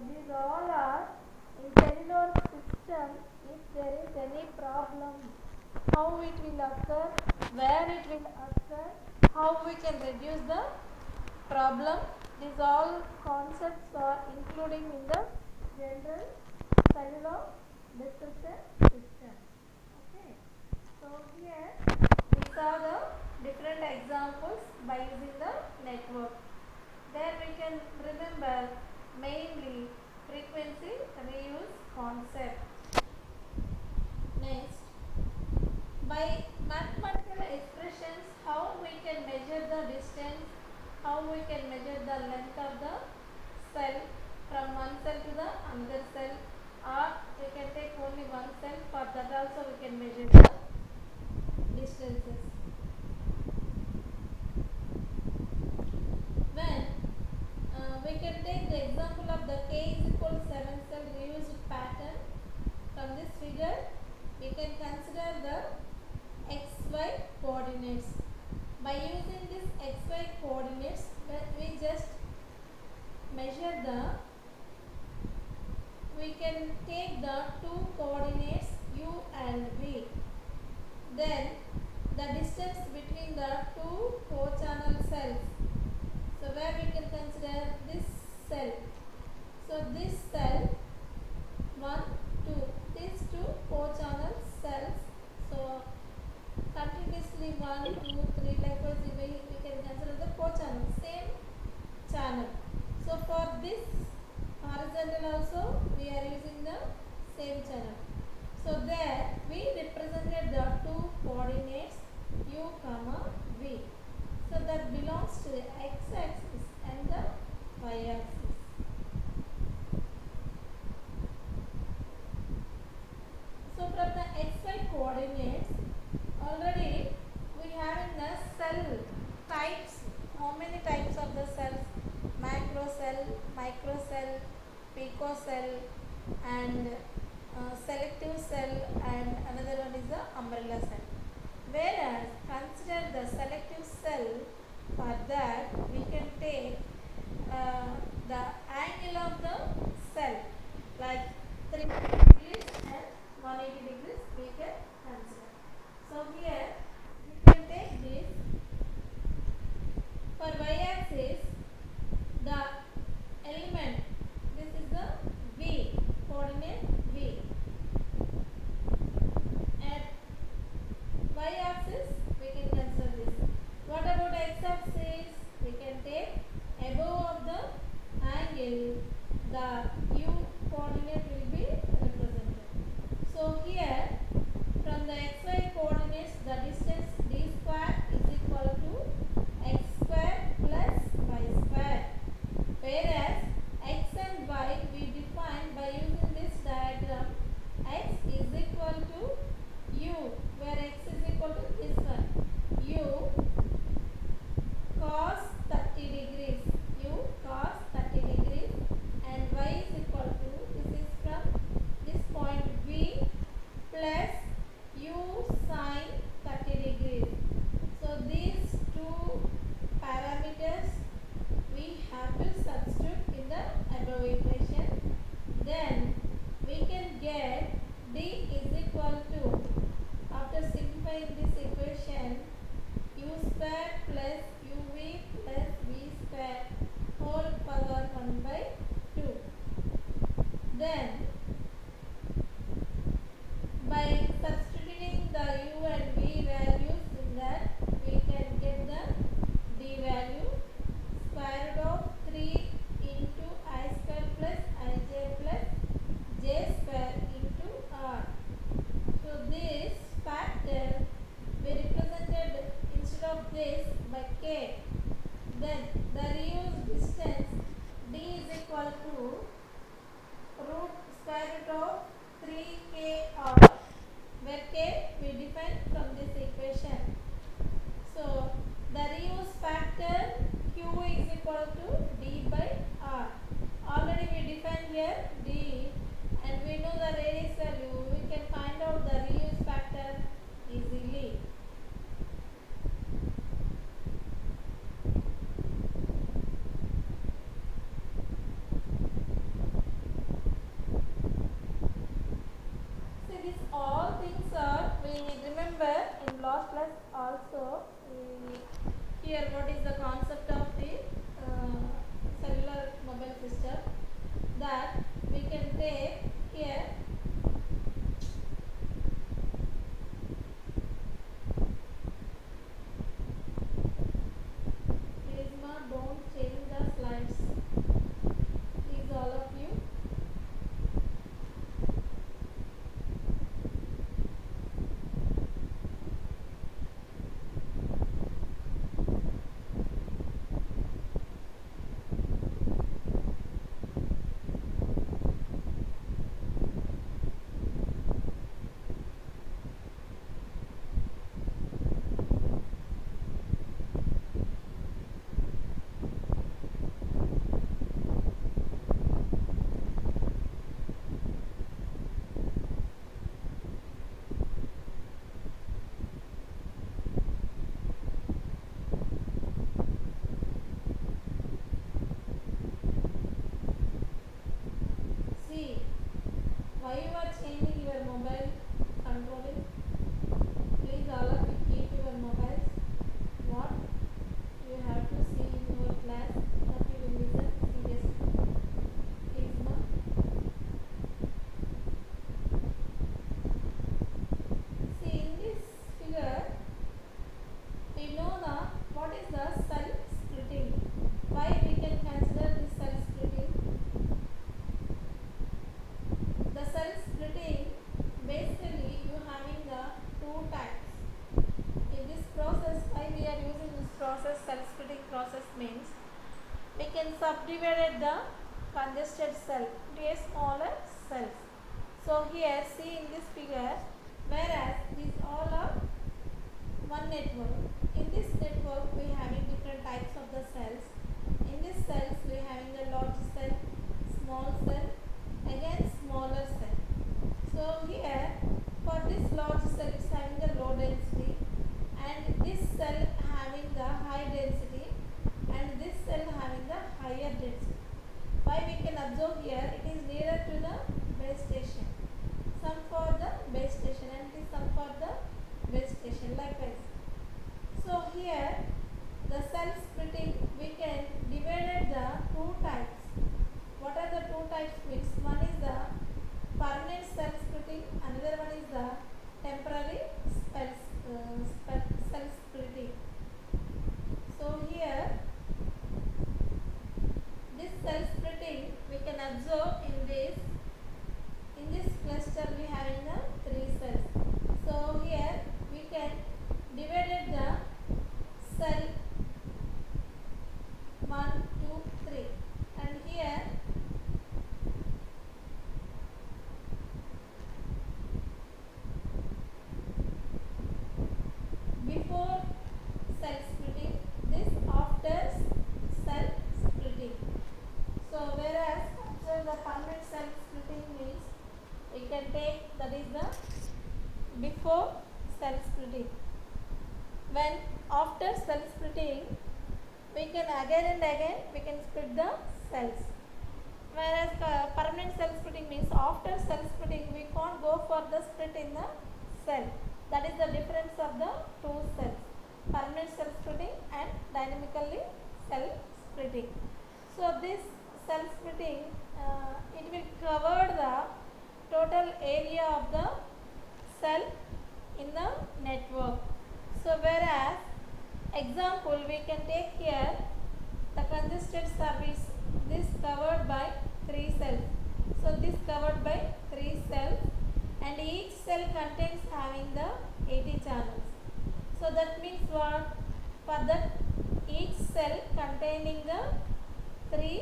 these all are in cellular system. If there is any problem, how it will occur, where it will occur, how we can reduce the problem. These all concepts are including in the general cellular description system. Okay. So here these are the different examples by using the network. There we can remember mainly frequency reuse concept. Next, by mathematical expressions, how we can measure the distance, how we can measure the length of the cell from one cell to the another cell, or we can take only one cell. For that also we can measure the distances. When we can take the example of the k is equal to 7 cell reused pattern. From this figure, we can consider the xy coordinates. By using this xy coordinates, we just measure we can take the two coordinates u and v. Then the distance between the two co-channel cells. So where we can consider this cell. So this cell 1, 2, these two co-channel cells. So continuously 1, 2, 3 likewise we can consider the co-channel, same channel. So for this horizontal also we are using the same channel. So there we represented the two coordinates u comma v. So that belongs to the x-axis and the y-axis. So from the xy coordinates, already we have in the cell types. How many types of the cells? Macro cell, micro cell, picocell, and selective cell, and another one is the umbrella cell. Whereas consider the selective cell, for that we can take the angle of the cell like 360 degrees and 180 degrees we can consider. So here we can take this. For y-axis, the element, this is the v, coordinate v. At y-axis we can consider this. What about x-axis? We can take above of the angle, the u coordinate will be represented. So here from the xy coordinates, the distance d square is equal to x square plus y square. Whereas x and y we define by using this diagram. X is equal to u, where x is equal to this one, u cos 30 degrees, u cos 30 degrees, and y is equal to, this is from this point v plus u sin 30 degrees. So these two parameters we have to substitute in the above equation. Then we can get d is equal to, after simplifying this equation, u square plus uv plus v square whole power 1 by 2. Then by substituting the u and v values in that, we can get the d value square root of 3 into I square plus ij plus j square into r. So this factor we represented instead of this by k. Then the reused distance d is equal to root square root of 3kr, where k we define from this equation. So the reuse factor q is equal to d by r. Already we define here d, and we know the radius value. We can find out the reuse factor easily. remember in last class also here what is the concept of the cellular mobile system, that we can take here please ma don't change the slides, please all of you. See, why you are changing your mobile controlling? Please all of you keep your mobiles. What you have to see in your class, that you will listen seriously. Please ma. See in this figure, we know now what is the cell splitting. Why we can consider this cell splitting? The cell splitting, basically you having the two types. In this process, why we are using this process, cell splitting process means we can subdivide the congested cell into a smaller cells. So here see in this figure, whereas these all are one network. In this network we having different types of the cells. In this cells we having the large cell, small cell, again smaller cell. So here for this large cell it's having the low density, and this cell having the high density, and this cell having the higher density. Why we can observe here, it is nearer to the base station. Some for the base station and it is some for the base station likewise. So here the cell splitting we can divide the two types. What are the two types means? One is the permanent cell splitting, another one is the temporary cell splitting. So here this cell splitting we can observe in this cluster we having the three cells. So here we can divide the cell 1, 2, 3, and here before cell splitting, this after cell splitting. So whereas after the permanent cell splitting means we can take, that is the before cell splitting. When after cell splitting we can again and again we can split the cells. Whereas permanent cell splitting means after cell splitting we can't go for the split in the cell. That is the difference of the two cells, permanent cell splitting and dynamically cell splitting. So this cell splitting it will cover the total area of the cell in the network. So whereas example we can take here the congested service, this covered by 3 cells. So this covered by 3 cells, and each cell contains having the 80 channels. So that means what? For that each cell containing the 3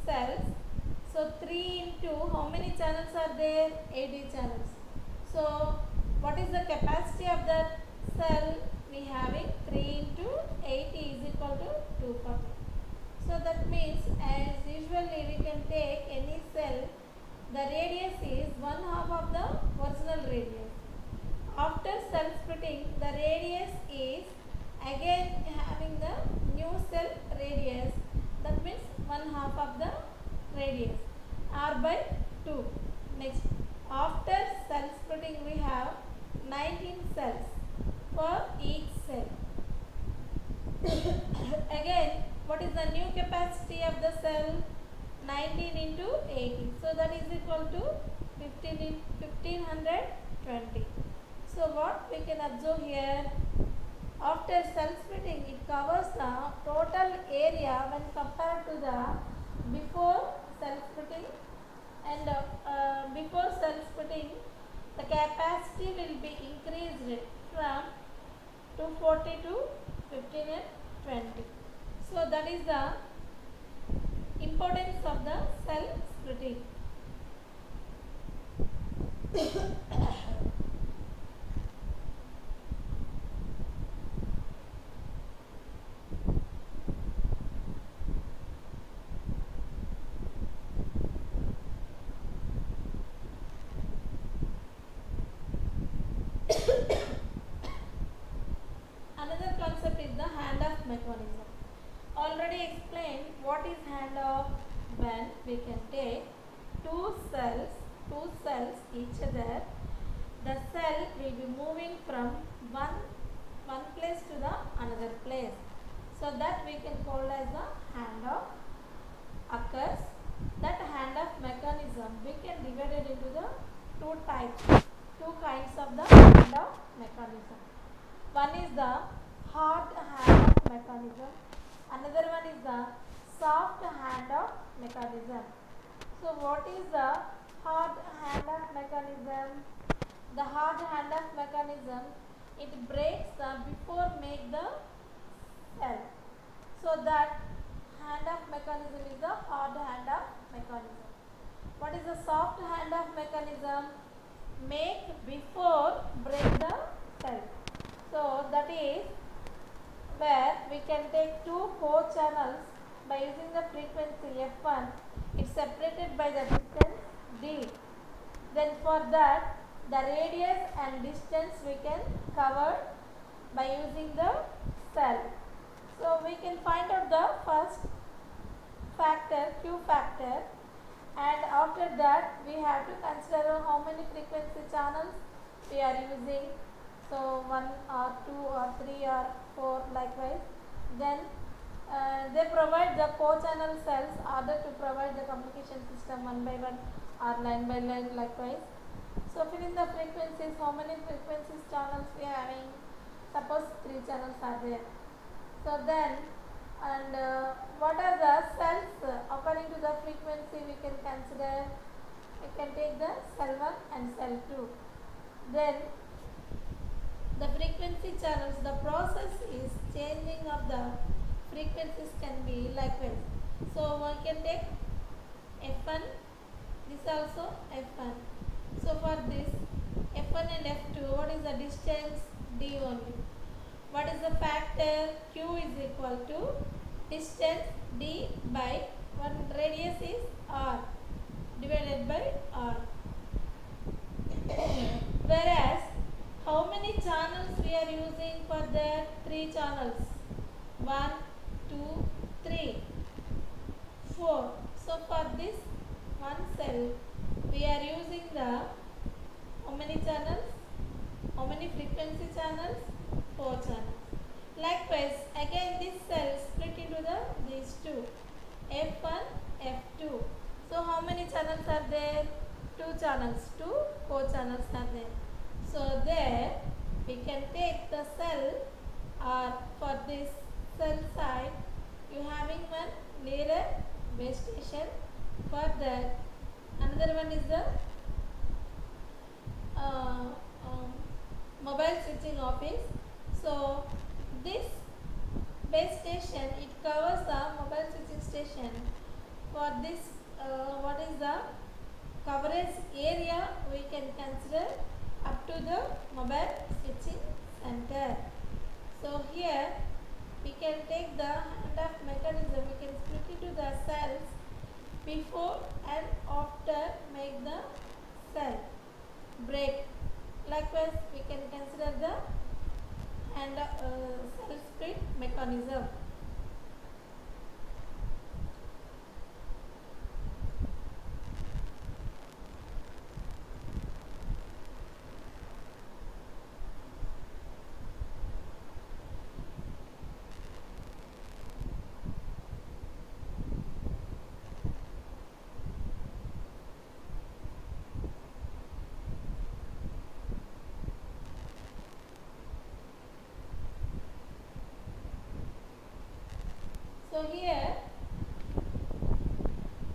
cells. So 3 into how many channels are there? 80 channels. So what is the capacity of that cell? We having 3 into 80 is equal to 240. So that means as usually we can take any cell, the radius is 1/2 of the original radius. After cell splitting, the radius is again having the new cell radius, that means 1/2 of the radius, r by 2. Next, after cell splitting we have 19 cells for each cell. Again, what is the new capacity of the cell? 19 into 80. So that is equal to 1520. So what we can observe here, after cell splitting, it covers the total area when compared to the before cell splitting, and before cell splitting the capacity will be increased from 240 to 1520. So that is the importance of the cell splitting. Another concept is the handoff mechanism. Already explained what is handoff. When we can take two cells each other, the cell will be moving from one place to the another place. So that we can call as the handoff occurs. That handoff mechanism we can divide it into the two kinds of the handoff mechanism. One is the hard handoff mechanism. Another one is the soft handoff mechanism. So what is the hard handoff mechanism? The hard handoff mechanism, it breaks the before make the cell. So that handoff mechanism is the hard handoff mechanism. What is the soft handoff mechanism? Make before break the cell. So that is where we can take two co-channels by using the frequency f1. It's separated by the distance d. Then for that the radius and distance we can cover by using the cell. So we can find out the first factor, Q factor, and after that we have to consider how many frequency channels we are using. So 1 or 2 or 3 or 4 likewise. Then they provide the co-channel cells order to provide the communication system one by one or line by line likewise. So fill in the frequencies, how many frequencies channels we are having. Suppose 3 channels are there. So then, and what are the cells according to the frequency we can consider. We can take the cell 1 and cell 2. Then the frequency channels, the process is changing of the frequencies can be likewise. So one can take f1, this also f1. So for this f1 and f2, what is the distance? D only. What is the factor? Q is equal to distance d by one radius is r divided by r. Whereas how many channels we are using for that? 3 channels. 1, 2, 3, 4. So for this one cell we are using the how many channels? How many frequency channels? 4 channels. Likewise, again this cell split into these two, F1, F2. So how many channels are there? 2 channels, 2 co-channels are there. So there we can take the cell, or for this cell side you having one nearer base station. For that another one is the mobile switching office. So this base station, it covers the mobile switching station. For this what is the coverage area we can consider up to the mobile switching center. So here we can take the handoff mechanism, we can split into the cells before and after make the cell break. Likewise we can consider the cell split mechanism.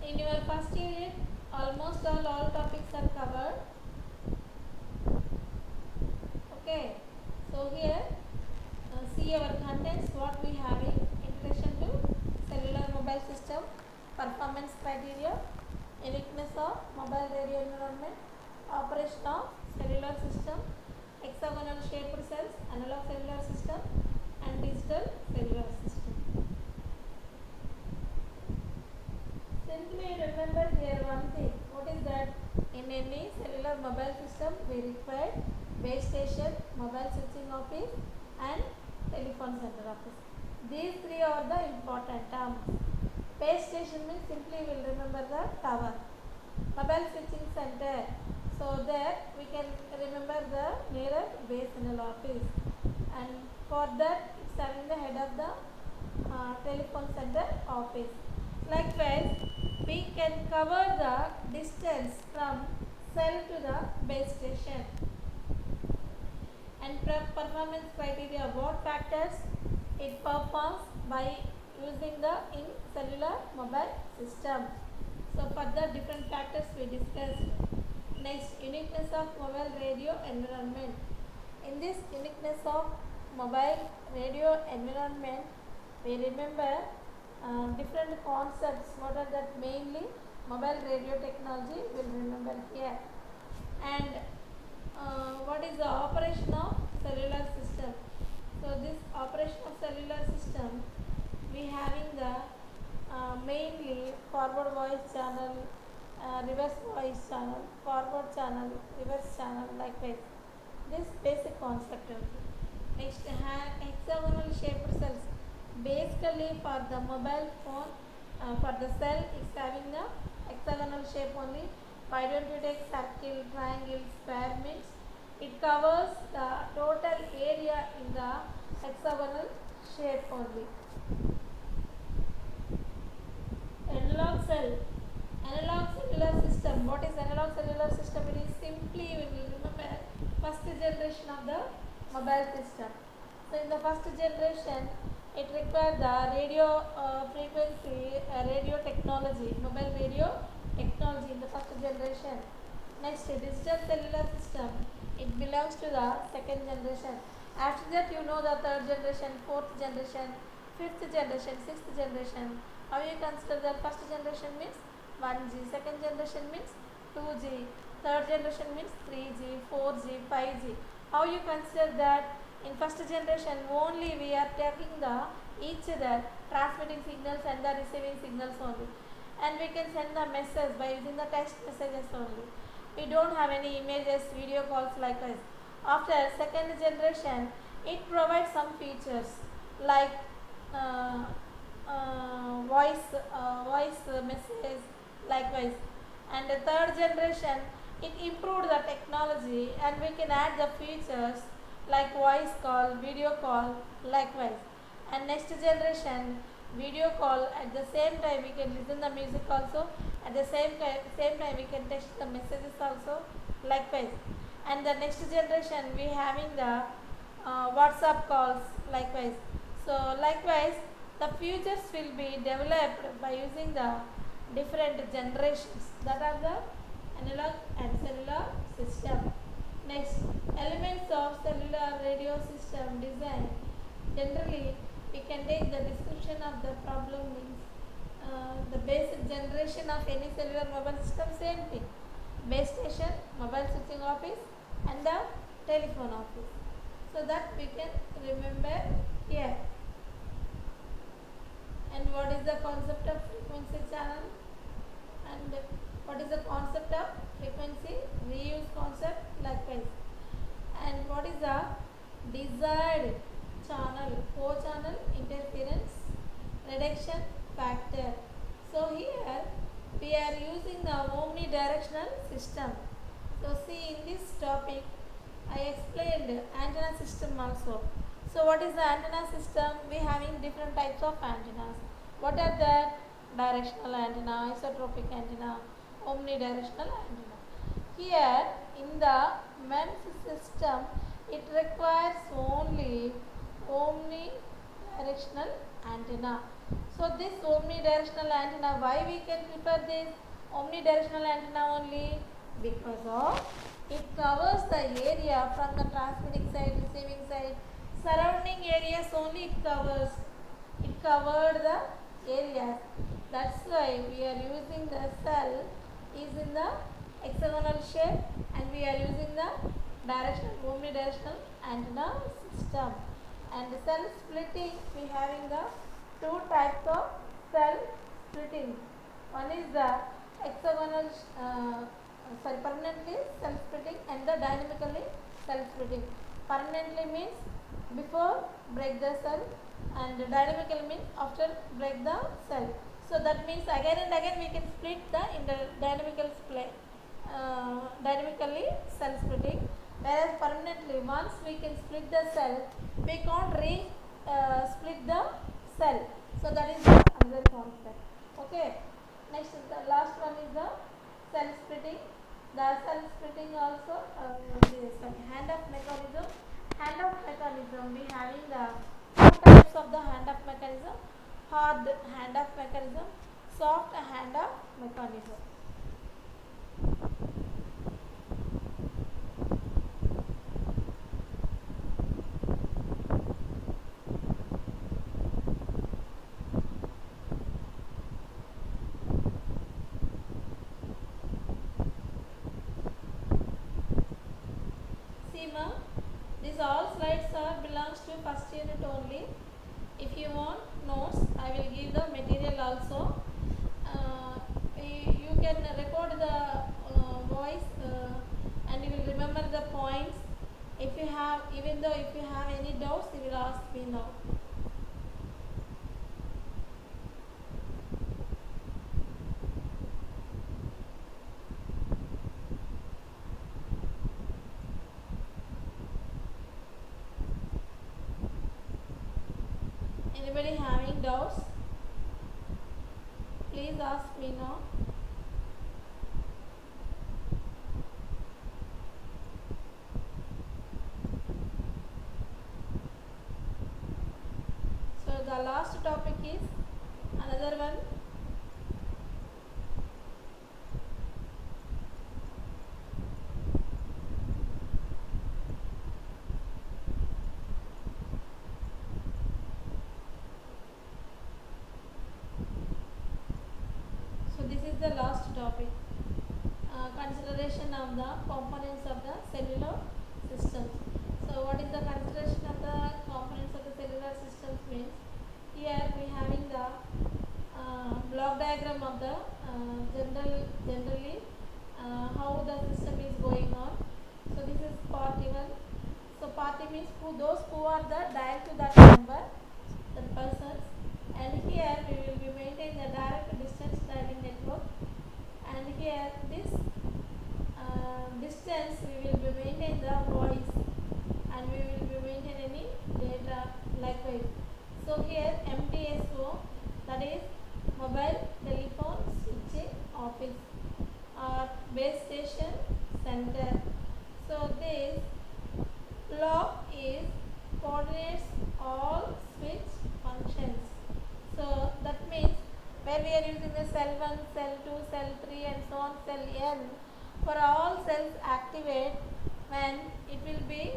in your first unit, almost all topics are covered. Okay, so here see our contents. What we have in introduction to cellular mobile system, performance criteria, uniqueness of mobile radio environment, operation of cellular system, hexagonal shaped cells, analog cellular system, and digital cellular system. Simply remember here one thing. What is that? In any cellular mobile system, we require base station, mobile switching office, and telephone center office. These three are the important terms. Base station means simply we will remember the tower. Mobile switching center. So there we can remember the nearest BSNL office. And for that it's having the head of the telephone center office. Likewise, we can cover the distance from cell to the base station. And performance criteria, what factors it performs by using the in cellular mobile system. So for the different factors we discussed. Next, uniqueness of mobile radio environment. In this uniqueness of mobile radio environment, we remember different concepts. What are that? Mainly mobile radio technology will remember here. And what is the operation of cellular system? So this operation of cellular system, we having the mainly forward voice channel, reverse voice channel, forward channel, reverse channel, likewise. This basic concept only. Next, hexagonal shaped cells. Basically for the mobile phone, for the cell it's having a hexagonal shape only. Why don't you take circle, triangle, square? Means it covers the total area in the hexagonal shape only. Analog cell, analog cellular system. What is analog cellular system? It is simply, we will remember, first generation of the mobile system. So in the first generation, it required the radio frequency, radio technology, mobile radio technology in the first generation. Next, digital cellular system. It belongs to the second generation. After that, you know the third generation, fourth generation, fifth generation, sixth generation. How you consider the first generation means 1G, second generation means 2G, third generation means 3G, 4G, 5G. How you consider that? In first generation only we are taking the each other transmitting signals and the receiving signals only, and we can send the message by using the text messages only. We don't have any images, video calls like this. After second generation, it provides some features like voice message, likewise. And the third generation, it improved the technology and we can add the features like voice call, video call, likewise. And next generation, video call, at the same time we can listen the music also, at the same time we can text the messages also, likewise. And the next generation we having the WhatsApp calls, likewise. So likewise the features will be developed by using the different generations, that are the analog and cellular system. Next, elements of cellular radio system design. Generally, we can take the description of the problem means the basic generation of any cellular mobile system, same thing. Base station, mobile switching office, and the telephone office. So that we can remember here. And what is the concept of frequency channel? And what is the concept of frequency reuse concept, likewise. And what is the desired channel, co-channel interference reduction factor? So here we are using the omnidirectional system. So see, in this topic I explained antenna system also. So what is the antenna system? We having different types of antennas. What are that? Directional antenna, isotropic antenna, omnidirectional antenna. Here in the MEMS system, it requires only omnidirectional antenna. So this omnidirectional antenna, why we can prefer this omnidirectional antenna only? Because of it covers the area from the transmitting side, receiving side, surrounding areas only it covers. It covered the areas. That's why we are using the cell is in the hexagonal shape, and we are using the directional omnidirectional antenna system. And the cell splitting, we having the two types of cell splitting. One is the hexagonal permanently cell splitting and the dynamically cell splitting. Permanently means before break the cell, and dynamical means after break the cell. So that means again and again we can split the in the dynamical split, dynamically cell splitting. Whereas permanently, once we can split the cell, we can't split the cell. So that is another concept. Okay. Next is the last one is the cell splitting. The cell splitting also hand of mechanism. Hand of mechanism, we having the two types of the hand of mechanism: hard hand of mechanism, soft hand of mechanism. See ma, these all slides are belongs to first unit only. If you want notes, I will give the material also. You can record the voice, and you will remember the points. If you have, even though if you have any doubts, you will ask me now. Anybody having doubts? Please ask me now. So the last topic is another one. So this is the last topic. Consideration of the components of the cellular systems. So what is the consideration of the components of the cellular systems means? Here we having the block diagram of the generally how the system is going on. So this is party 1. So party means those who are the direct to that member, the persons, and here we will be maintaining the direct distance driving network, and here this distance we will be maintaining the voice, and we will be maintaining any data likewise. So here MTSO, that is mobile telephone switching office or base station center. So this block is coordinates all switch functions. So that means where we are using the cell 1, cell 2, cell 3 and so on, cell n, for all cells activate, when it will be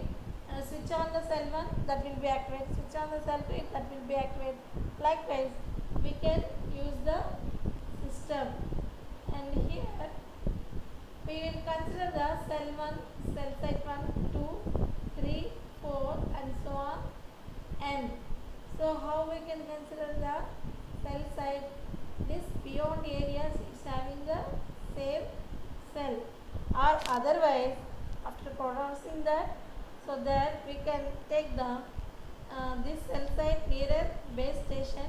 switch on the cell 1, that will be activate, switch on the cell 2, that will be activate. Likewise, we can use the system, and here we will consider the cell 1, cell site 1, 2, 3, 4 and so on n. So how we can consider the cell site? This beyond areas is having the same cell, or otherwise after pronouncing that, so that we can take the this cell site nearer base station,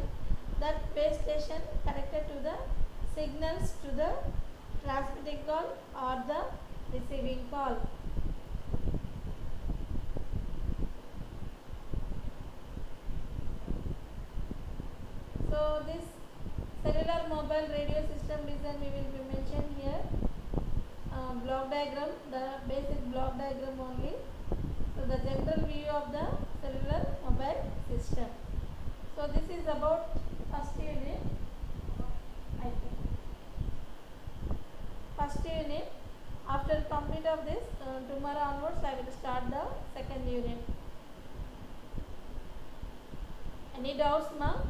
that base station connected to the signals to the transmitting call or the receiving call. So this cellular mobile radio system design we will be mentioned here. Block diagram, the basic block diagram only. So the general view of the cellular mobile system. So this is about first unit. of this. Tomorrow onwards I will start the second unit. Any doubts, ma'am?